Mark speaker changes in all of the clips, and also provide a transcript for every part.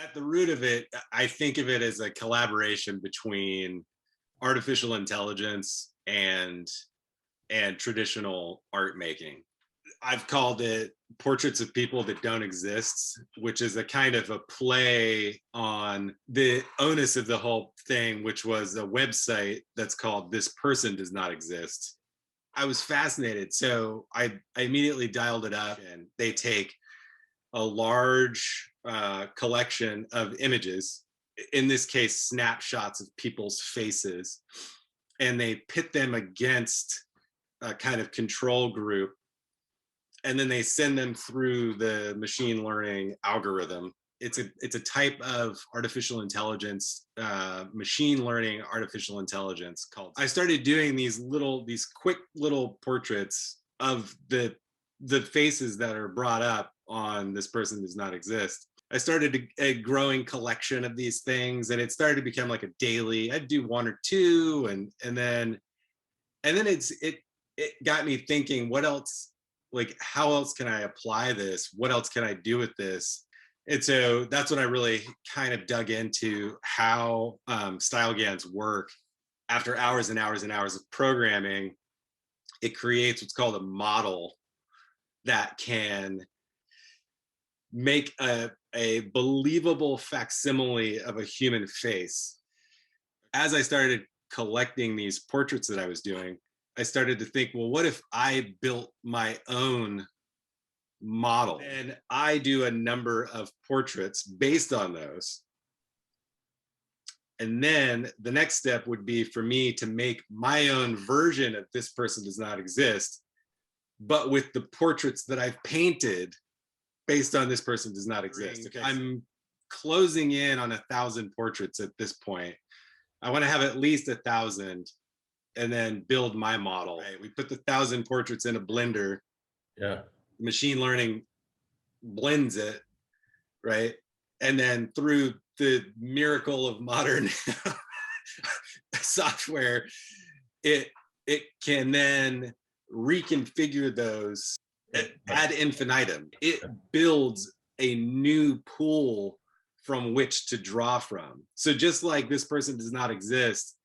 Speaker 1: At the root of it, I think of it as a collaboration between artificial intelligence and traditional art making. I've called it portraits of people that don't exist, which is a kind of a play on the onus of the whole thing, which was a website that's called This Person Does Not Exist. I was fascinated. So I immediately dialed it up, and they take a large collection of images, in this case, snapshots of people's faces, and they pit them against a kind of control group. And then they send them through the machine learning algorithm. It's a type of artificial intelligence, machine learning artificial intelligence called. I started doing these quick little portraits of the faces that are brought up on This Person Does Not Exist. I started a growing collection of these things, and it started to become like a daily. I'd do one or two, and then it got me thinking, what else? Like, how else can I apply this? What else can I do with this? And so that's when I really kind of dug into how StyleGANs work. After hours and hours and hours of programming, it creates what's called a model that can make a believable facsimile of a human face. As I started collecting these portraits that I was doing, I started to think, well, what if I built my own model? And I do a number of portraits based on those. And then the next step would be for me to make my own version of This Person Does Not Exist, but with the portraits that I've painted based on This Person Does Not Exist. Okay. I'm closing in on 1,000 portraits at this point. I want to have at least 1,000 and then build my model. Right? We put the 1,000 portraits in a blender.
Speaker 2: Yeah.
Speaker 1: Machine learning blends it, right? And then through the miracle of modern software, it can then reconfigure those ad infinitum. It builds a new pool from which to draw from. So just like This Person Does Not Exist,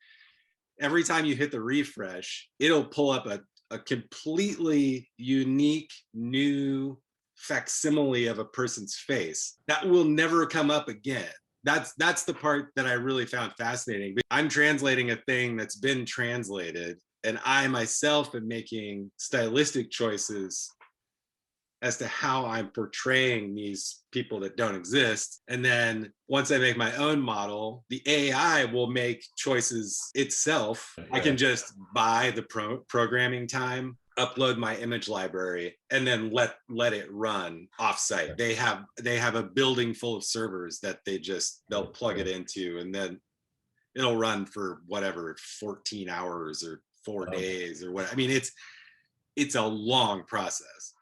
Speaker 1: every time you hit the refresh, it'll pull up a completely unique new facsimile of a person's face that will never come up again. That's the part that I really found fascinating. I'm translating a thing that's been translated, and I myself am making stylistic choices as to how I'm portraying these people that don't exist. And then once I make my own model, the AI will make choices itself. I can just buy the programming time, upload my image library, and then let it run offsite. They have a building full of servers that they'll plug it into, and then it'll run for whatever, 14 hours or 4 days or what. I mean, it's a long process.